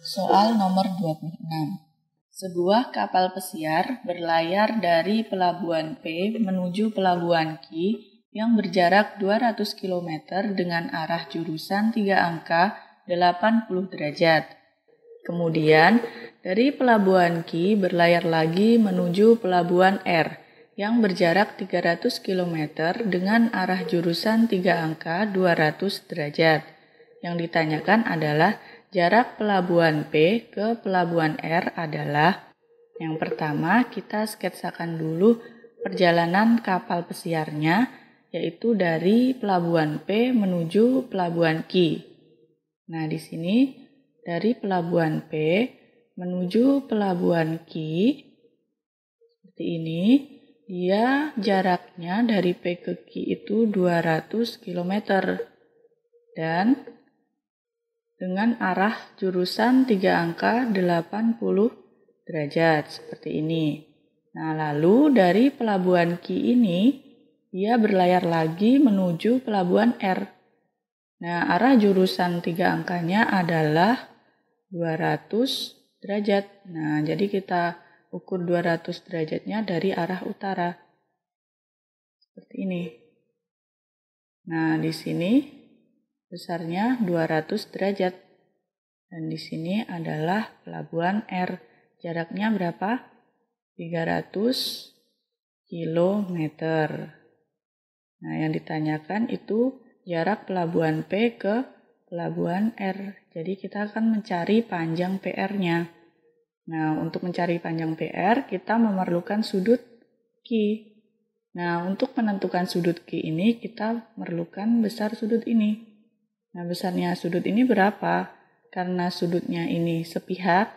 Soal nomor 26. Sebuah kapal pesiar berlayar dari pelabuhan P menuju pelabuhan Q yang berjarak 200 km dengan arah jurusan 3 angka 80 derajat. Kemudian, dari pelabuhan Q berlayar lagi menuju pelabuhan R yang berjarak 300 km dengan arah jurusan 3 angka 200 derajat. Yang ditanyakan adalah jarak pelabuhan P ke pelabuhan R adalah, yang pertama kita sketsakan dulu perjalanan kapal pesiarnya, yaitu dari pelabuhan P menuju pelabuhan Q. Nah, di sini dari pelabuhan P menuju pelabuhan Q, seperti ini, dia jaraknya dari P ke Q itu 200 km. Dan dengan arah jurusan 3 angka 80 derajat seperti ini. Nah, lalu dari pelabuhan Q ini dia berlayar lagi menuju pelabuhan R. Nah, arah jurusan 3 angkanya adalah 200 derajat. Nah, jadi kita ukur 200 derajatnya dari arah utara. Seperti ini. Nah, di sini besarnya 200 derajat. Dan di sini adalah pelabuhan R. Jaraknya berapa? 300 km. Nah, yang ditanyakan itu jarak pelabuhan P ke pelabuhan R. Jadi kita akan mencari panjang PR-nya. Nah, untuk mencari panjang PR, kita memerlukan sudut Q. Nah, untuk menentukan sudut Q ini, kita memerlukan besar sudut ini. Nah, besarnya sudut ini berapa? Karena sudutnya ini sepihak,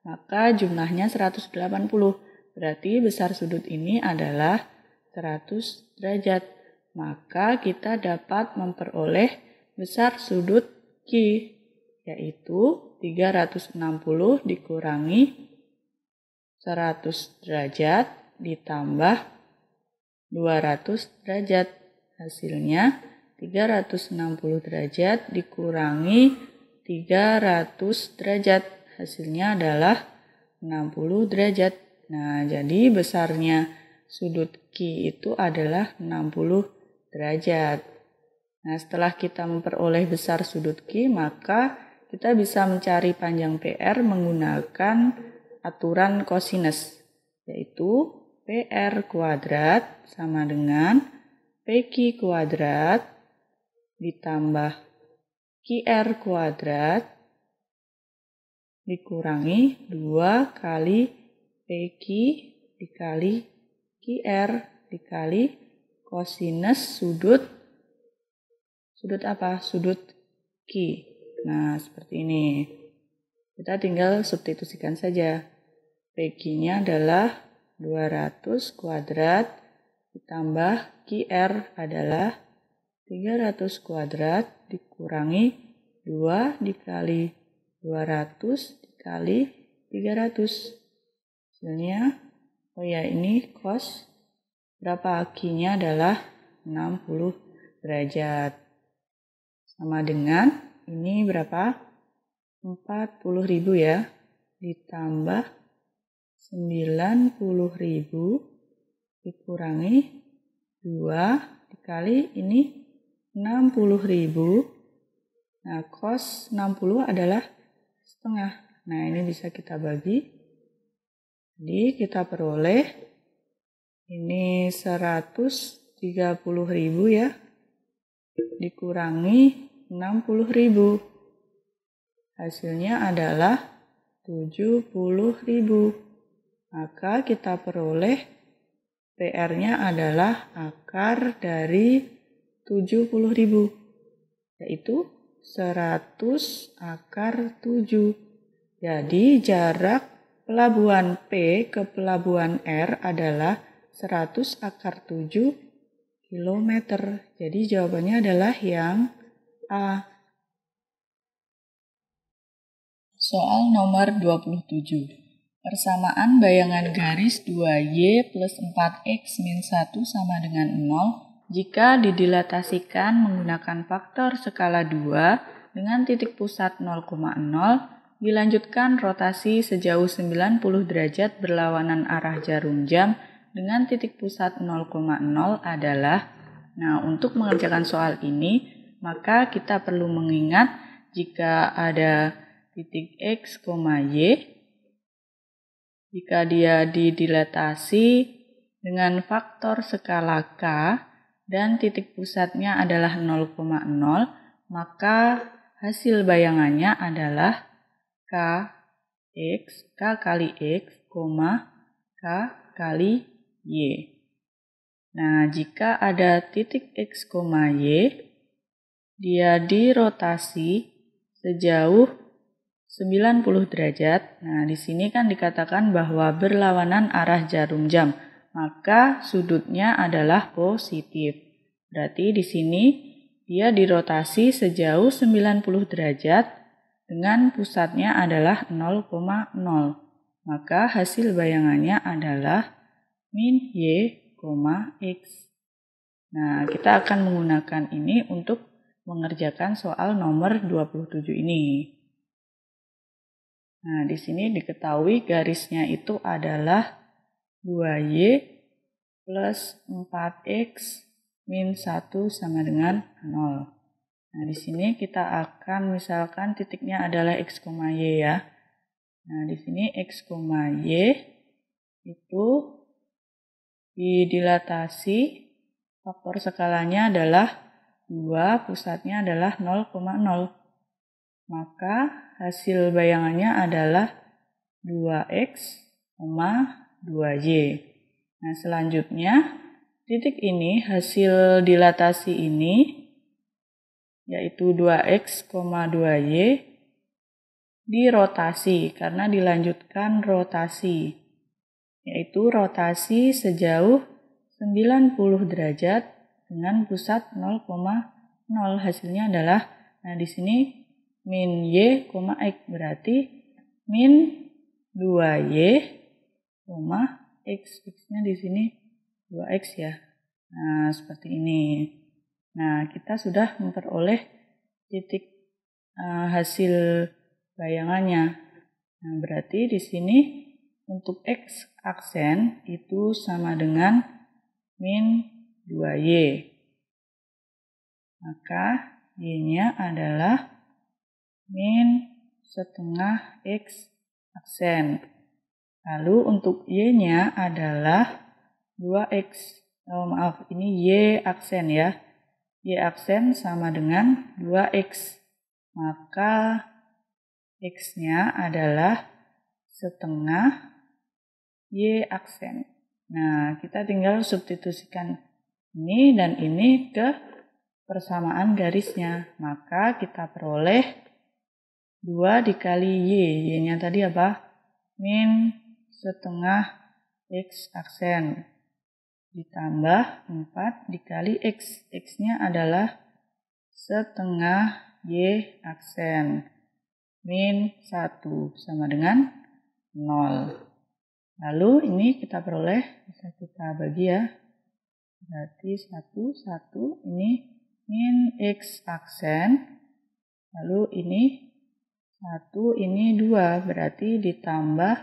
maka jumlahnya 180. Berarti besar sudut ini adalah 100 derajat. Maka kita dapat memperoleh besar sudut Q, yaitu 360 dikurangi 100 derajat ditambah 200 derajat. Hasilnya 360 derajat dikurangi 300 derajat. Hasilnya adalah 60 derajat. Nah, jadi besarnya sudut Q itu adalah 60 derajat. Nah, setelah kita memperoleh besar sudut Q, maka kita bisa mencari panjang PR menggunakan aturan kosinus, yaitu PR kuadrat sama dengan PQ kuadrat ditambah QR kuadrat dikurangi 2 kali PQ dikali QR dikali kosinus sudut apa? Sudut Q. Nah, seperti ini. Kita tinggal substitusikan saja. PQ-nya adalah 200 kuadrat ditambah QR adalah 300 kuadrat dikurangi 2 dikali 200 dikali 300. Hasilnya, ini cos berapa? Q-nya adalah 60 derajat. Sama dengan, ini berapa? 40.000 ya. Ditambah 90.000 dikurangi 2 dikali ini 60.000. Nah, cos 60 adalah setengah. Nah, ini bisa kita bagi. Jadi kita peroleh ini 130.000 ya. Dikurangi 60.000. Hasilnya adalah 70.000. Maka kita peroleh PR-nya adalah akar dari 70.000, yaitu 100 akar 7. Jadi jarak pelabuhan P ke pelabuhan R adalah 100 akar 7 km. Jadi jawabannya adalah yang A. Soal nomor 27. Persamaan bayangan garis 2Y plus 4X min 1 sama dengan 0 jika didilatasikan menggunakan faktor skala 2 dengan titik pusat 0,0 dilanjutkan rotasi sejauh 90 derajat berlawanan arah jarum jam dengan titik pusat 0,0 adalah, nah untuk mengerjakan soal ini, maka kita perlu mengingat jika ada titik X, Y, jika dia didilatasi dengan faktor skala K dan titik pusatnya adalah 0,0, maka hasil bayangannya adalah K kali X, K kali Y. Nah, jika ada titik X, Y, dia dirotasi sejauh 90 derajat. Nah, di sini kan dikatakan bahwa berlawanan arah jarum jam, maka sudutnya adalah positif. Berarti di sini dia dirotasi sejauh 90 derajat dengan pusatnya adalah 0,0. Maka hasil bayangannya adalah min Y, X. Nah, kita akan menggunakan ini untuk mengerjakan soal nomor 27 ini. Nah, di sini diketahui garisnya itu adalah 2Y plus 4X min 1 sama dengan 0. Nah, di sini kita akan misalkan titiknya adalah X, Y ya. Nah, di sini X, Y itu didilatasi, faktor skalanya adalah 2, pusatnya adalah 0,0. Maka hasil bayangannya adalah 2X, 2Y. Nah, selanjutnya titik ini, hasil dilatasi ini, yaitu 2X, 2Y, dirotasi karena dilanjutkan rotasi, yaitu rotasi sejauh 90 derajat dengan pusat 0,0. Hasilnya adalah, nah di sini min Y, X, berarti min 2Y, X. X-nya di sini 2X ya. Nah, seperti ini. Nah, kita sudah memperoleh titik hasil bayangannya. Nah, berarti di sini untuk X aksen itu sama dengan min 2Y. Maka Y-nya adalah min setengah X aksen. Lalu untuk Y-nya adalah 2X. Ini Y aksen ya. Y aksen sama dengan 2X. Maka X-nya adalah setengah Y aksen. Nah, kita tinggal substitusikan ini dan ini ke persamaan garisnya. Maka kita peroleh 2 dikali Y. Y-nya tadi apa? Min setengah X aksen. Ditambah 4 dikali X. X-nya adalah setengah Y aksen. Min 1 sama dengan 0. Lalu ini kita peroleh, bisa kita bagi ya. Berarti 1, 1, ini min X aksen. Lalu ini 1, ini 2. Berarti ditambah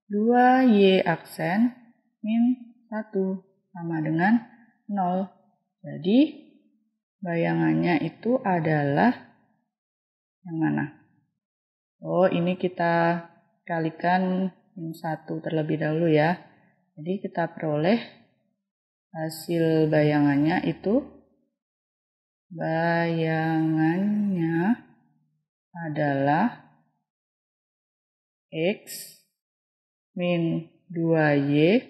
2Y aksen min 1 sama dengan 0. Jadi bayangannya itu adalah yang mana? Oh, ini kita kalikan min 1 terlebih dahulu ya. Jadi kita peroleh hasil bayangannya itu, bayangannya adalah X min 2Y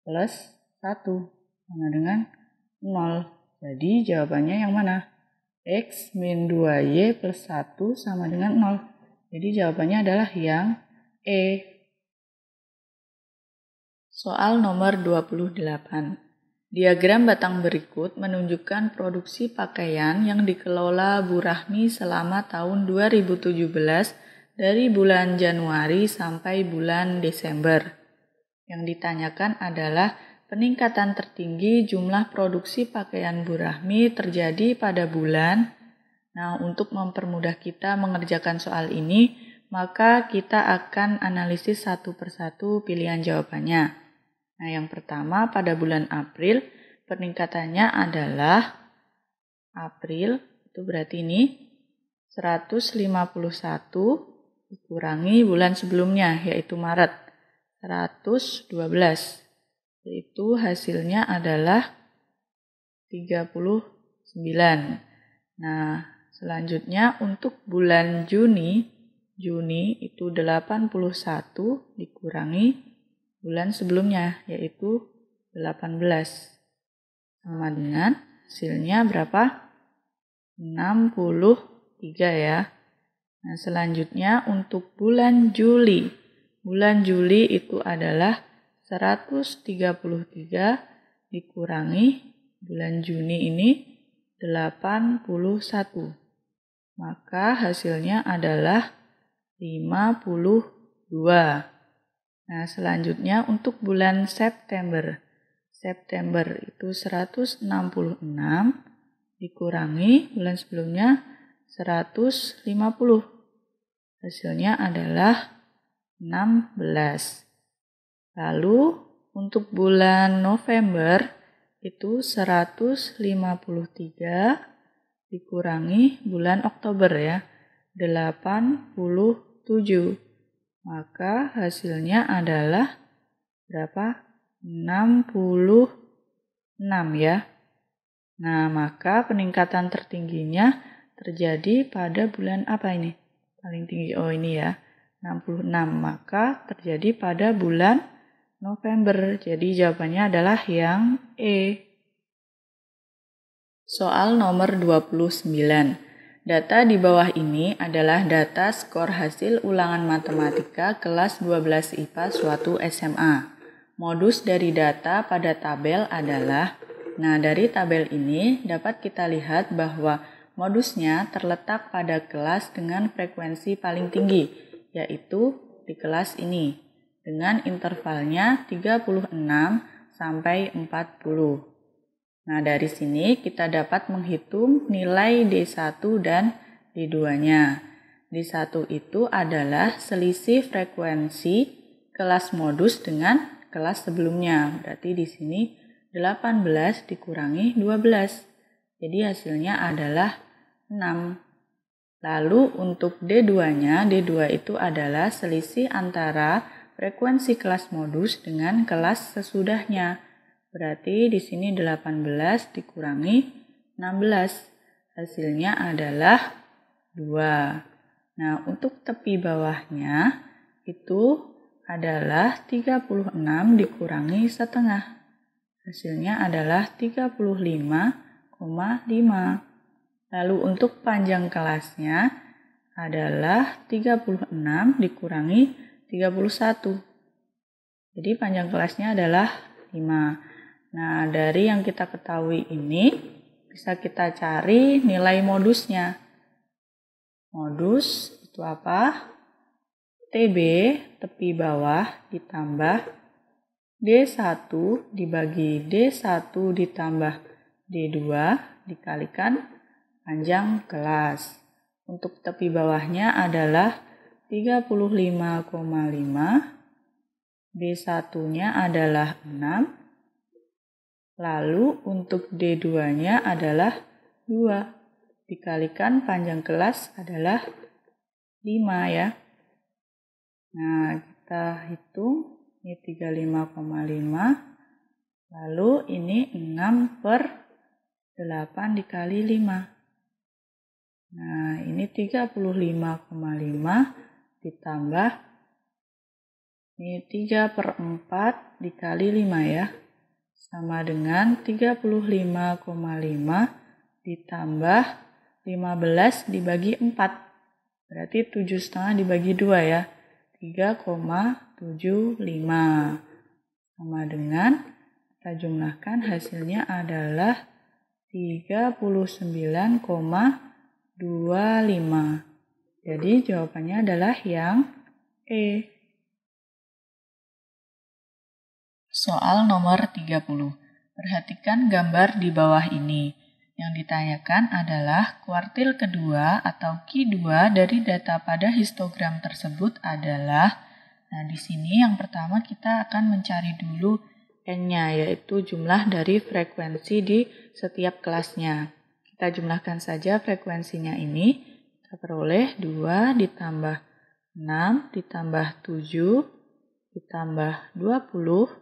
plus 1 sama dengan 0. Jadi jawabannya yang mana? X min 2Y plus 1 sama dengan 0. Jadi jawabannya adalah yang E. Soal nomor 28. Diagram batang berikut menunjukkan produksi pakaian yang dikelola Bu Rahmi selama tahun 2017 dari bulan Januari sampai bulan Desember. Yang ditanyakan adalah peningkatan tertinggi jumlah produksi pakaian Bu Rahmi terjadi pada bulan. Nah, untuk mempermudah kita mengerjakan soal ini, maka kita akan analisis satu persatu pilihan jawabannya. Nah, yang pertama pada bulan April, peningkatannya adalah April, itu berarti ini 151 dikurangi bulan sebelumnya, yaitu Maret, 112. Itu hasilnya adalah 39. Nah, selanjutnya untuk bulan Juni itu 81 dikurangi bulan sebelumnya, yaitu 18. Sama dengan hasilnya berapa? 63 ya. Nah, selanjutnya untuk bulan Juli. Bulan Juli itu adalah 133 dikurangi bulan Juni ini 81. Maka hasilnya adalah 52. Nah, selanjutnya untuk bulan September. September itu 166 dikurangi bulan sebelumnya 150. Hasilnya adalah 16. Lalu untuk bulan November itu 153 dikurangi bulan Oktober ya, 87. Maka hasilnya adalah berapa? 66 ya. Nah, maka peningkatan tertingginya terjadi pada bulan apa ini? Paling tinggi, oh ini ya, 66. Maka terjadi pada bulan November. Jadi jawabannya adalah yang E. Soal nomor 29. Data di bawah ini adalah data skor hasil ulangan matematika kelas 12 IPA suatu SMA. Modus dari data pada tabel adalah, nah dari tabel ini dapat kita lihat bahwa modusnya terletak pada kelas dengan frekuensi paling tinggi, yaitu di kelas ini, dengan intervalnya 36 sampai 40. Nah, dari sini kita dapat menghitung nilai D1 dan D2-nya. D1 itu adalah selisih frekuensi kelas modus dengan kelas sebelumnya. Berarti di sini 18 dikurangi 12. Jadi hasilnya adalah 6. Lalu untuk D2-nya, D2 itu adalah selisih antara frekuensi kelas modus dengan kelas sesudahnya. Berarti di sini 18 dikurangi 16. Hasilnya adalah 2. Nah, untuk tepi bawahnya itu adalah 36 dikurangi setengah. Hasilnya adalah 35,5. Lalu untuk panjang kelasnya adalah 36 dikurangi 31. Jadi panjang kelasnya adalah 5. Nah, dari yang kita ketahui ini bisa kita cari nilai modusnya. Modus itu apa? TB, tepi bawah, ditambah D1 dibagi D1 ditambah D2 dikalikan panjang kelas. Untuk tepi bawahnya adalah 35,5, D1-nya adalah 6, lalu untuk D2-nya adalah 2, dikalikan panjang kelas adalah 5 ya. Nah, kita hitung, ini 35,5, lalu ini 6/8 dikali 5. Nah, ini 35,5 ditambah, ini 3/4 dikali 5 ya. Sama dengan 35,5 ditambah 15 dibagi 4. Berarti 7,5 dibagi 2 ya. 3,75. Sama dengan, kita jumlahkan hasilnya adalah 39,25. Jadi jawabannya adalah yang E. Soal nomor 30. Perhatikan gambar di bawah ini. Yang ditanyakan adalah kuartil kedua atau Q2 dari data pada histogram tersebut adalah, nah di sini yang pertama kita akan mencari dulu N-nya, yaitu jumlah dari frekuensi di setiap kelasnya. Kita jumlahkan saja frekuensinya ini, kita peroleh 2 ditambah 6 ditambah 7 ditambah 20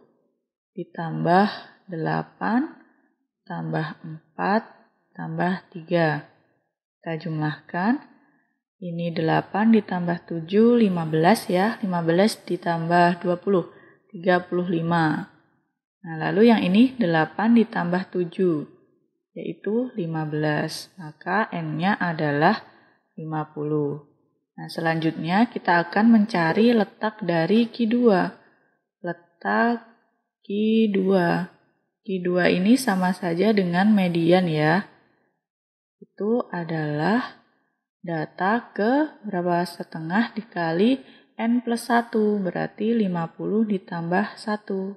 ditambah 8 tambah 4 tambah 3. Kita jumlahkan. Ini 8 ditambah 7, 15 ya. 15 ditambah 20, 35. Nah, lalu yang ini 8 ditambah 7, yaitu 15. Maka N-nya adalah 50. Nah, selanjutnya kita akan mencari letak dari Q2. Letak Q2. Q2 ini sama saja dengan median ya. Itu adalah data ke berapa setengah dikali N plus 1, berarti 50 ditambah 1.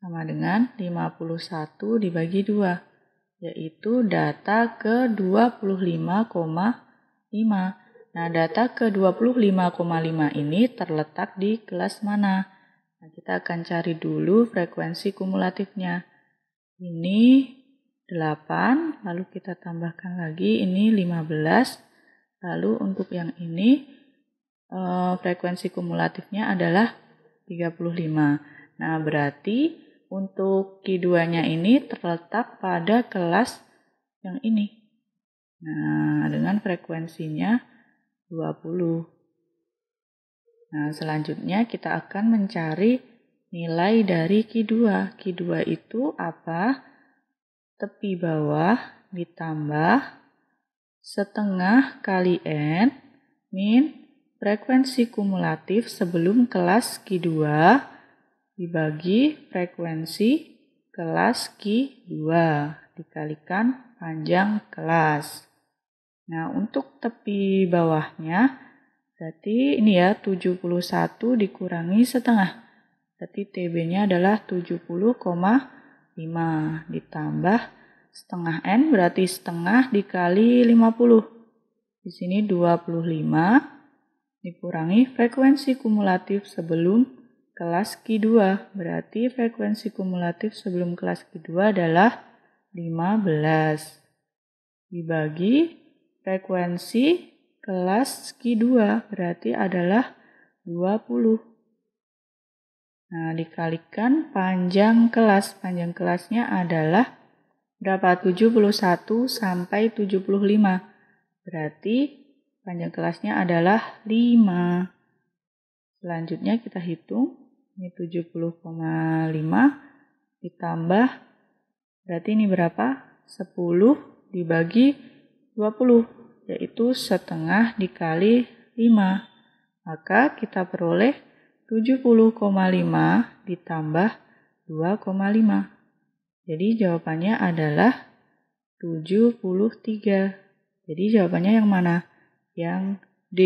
Sama dengan 51 dibagi 2, yaitu data ke 25,5. Nah, data ke 25,5 ini terletak di kelas mana? Nah, kita akan cari dulu frekuensi kumulatifnya. Ini 8, lalu kita tambahkan lagi, ini 15. Lalu untuk yang ini frekuensi kumulatifnya adalah 35. Nah, berarti untuk Q2-nya ini terletak pada kelas yang ini. Nah, dengan frekuensinya 20. Nah, selanjutnya kita akan mencari nilai dari Q2. Q2 itu apa? Tepi bawah ditambah setengah kali N min frekuensi kumulatif sebelum kelas Q2 dibagi frekuensi kelas Q2 dikalikan panjang kelas. Nah, untuk tepi bawahnya berarti ini ya 71 dikurangi setengah. Berarti TB-nya adalah 70,5 ditambah setengah N, berarti setengah dikali 50. Di sini 25 dikurangi frekuensi kumulatif sebelum kelas Q2. Berarti frekuensi kumulatif sebelum kelas Q2 adalah 15. Dibagi frekuensi kelas Q2 berarti adalah 20. Nah, dikalikan panjang kelas. Panjang kelasnya adalah berapa? 71 sampai 75. Berarti panjang kelasnya adalah 5. Selanjutnya kita hitung. Ini 70,5 ditambah, berarti ini berapa? 10 dibagi 20, yaitu setengah dikali 5. Maka kita peroleh 70,5 ditambah 2,5. Jadi jawabannya adalah 73. Jadi jawabannya yang mana? Yang D.